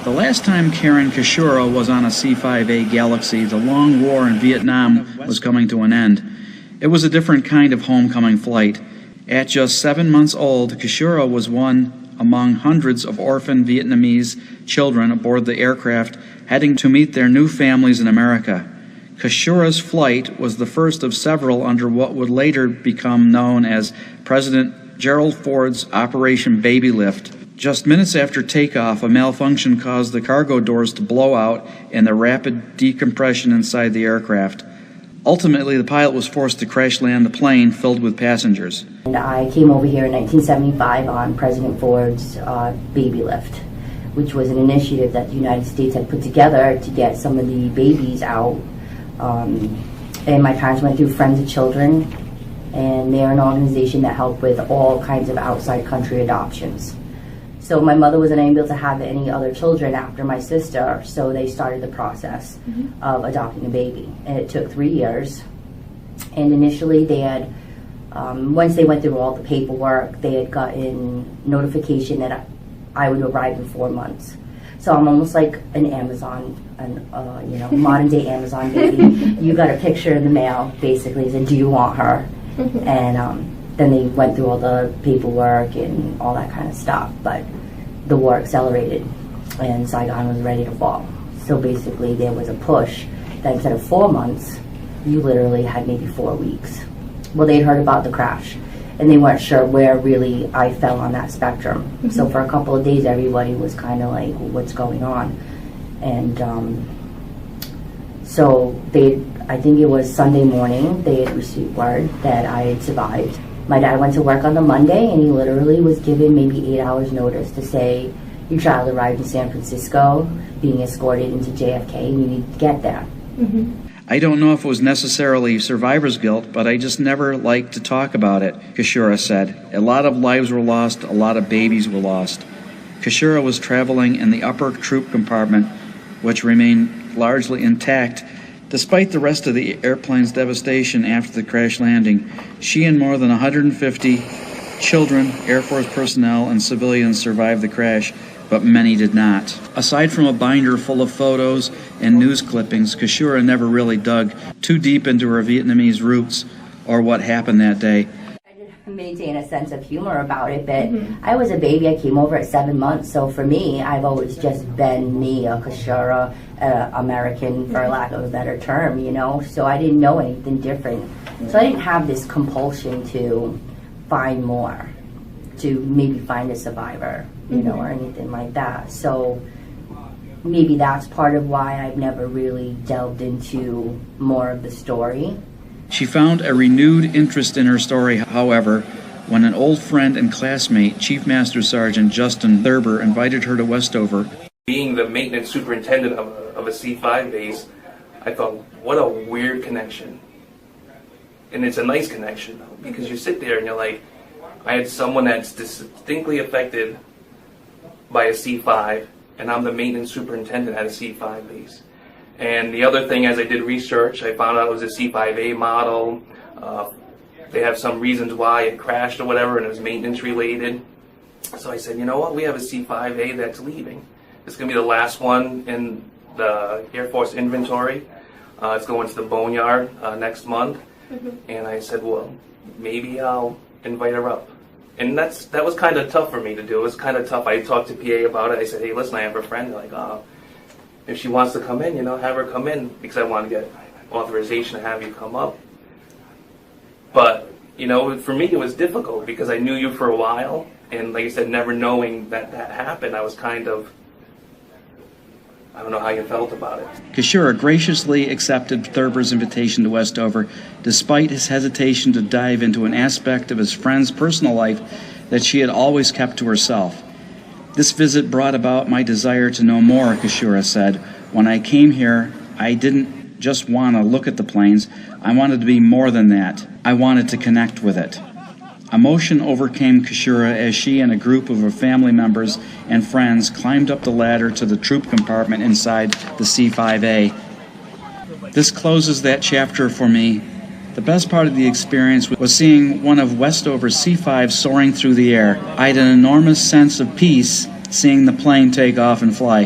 The last time Karen Keshura was on a C-5A Galaxy, the long war in Vietnam was coming to an end. It was a different kind of homecoming flight. At just 7 months old, Keshura was one among hundreds of orphan Vietnamese children aboard the aircraft heading to meet their new families in America. Keshura's flight was the first of several under what would later become known as President Gerald Ford's Operation BabyLift. Just minutes after takeoff, a malfunction caused the cargo doors to blow out and the rapid decompression inside the aircraft. Ultimately, the pilot was forced to crash land the plane filled with passengers. And I came over here in 1975 on President Ford's BabyLift, which was an initiative that the United States had put together to get some of the babies out. And my parents went through Friends of Children, and they're an organization that helped with all kinds of outside country adoptions. So my mother wasn't able to have any other children after my sister, so they started the process of adopting a baby. And it took 3 years. And initially they had, once they went through all the paperwork, they had gotten notification that I would arrive in 4 months. So I'm almost like an Amazon, modern day Amazon baby. You got a picture in the mail, basically, said, do you want her? And then they went through all the paperwork and all that kind of stuff, but the war accelerated and Saigon was ready to fall. So basically there was a push that instead of 4 months, you literally had maybe 4 weeks. Well, they'd heard about the crash and they weren't sure where really I fell on that spectrum. So for a couple of days, everybody was kind of like, what's going on? And so I think it was Sunday morning, they had received word that I had survived. My dad went to work on the Monday and he literally was given maybe 8 hours notice to say, your child arrived in San Francisco, being escorted into JFK, and you need to get there. I don't know if it was necessarily survivor's guilt, but I just never liked to talk about it, Keshura said. A lot of lives were lost, a lot of babies were lost. Keshura was traveling in the upper troop compartment, which remained largely intact. Despite the rest of the airplane's devastation after the crash landing, she and more than 150 children, Air Force personnel, and civilians survived the crash, but many did not. Aside from a binder full of photos and news clippings, Keshura never really dug too deep into her Vietnamese roots or what happened that day. Maintain a sense of humor about it, but I was a baby. I came over at 7 months, so for me, I've always just been me, a Keshura, American, for lack of a better term, so I didn't know anything different. So I didn't have this compulsion to find more, to maybe find a survivor, or anything like that. So maybe that's part of why I've never really delved into more of the story. She found a renewed interest in her story, however, when an old friend and classmate, Chief Master Sergeant Justin Thurber, invited her to Westover. Being the maintenance superintendent of a C-5 base, I thought, what a weird connection. And it's a nice connection, though, because you sit there and you're like, I had someone that's distinctly affected by a C-5, and I'm the maintenance superintendent at a C-5 base. And the other thing, as I did research, I found out it was a C-5A model. They have some reasons why it crashed or whatever, and it was maintenance related. So I said, you know what, we have a C-5A that's leaving. It's going to be the last one in the Air Force inventory. It's going to the boneyard next month. And I said, well, maybe I'll invite her up. And that was kind of tough for me to do. It was kind of tough. I talked to PA about it. I said, hey, listen, I have a friend. They're like, oh, if she wants to come in, have her come in, because I want to get authorization to have you come up. But, for me it was difficult because I knew you for a while, and like I said, never knowing that happened, I was kind of, I don't know how you felt about it. Keshura graciously accepted Thurber's invitation to Westover, despite his hesitation to dive into an aspect of his friend's personal life that she had always kept to herself. This visit brought about my desire to know more, Keshura said. When I came here, I didn't just want to look at the planes. I wanted to be more than that. I wanted to connect with it. Emotion overcame Keshura as she and a group of her family members and friends climbed up the ladder to the troop compartment inside the C-5A. This closes that chapter for me. The best part of the experience was seeing one of Westover's C-5s soaring through the air. I had an enormous sense of peace seeing the plane take off and fly.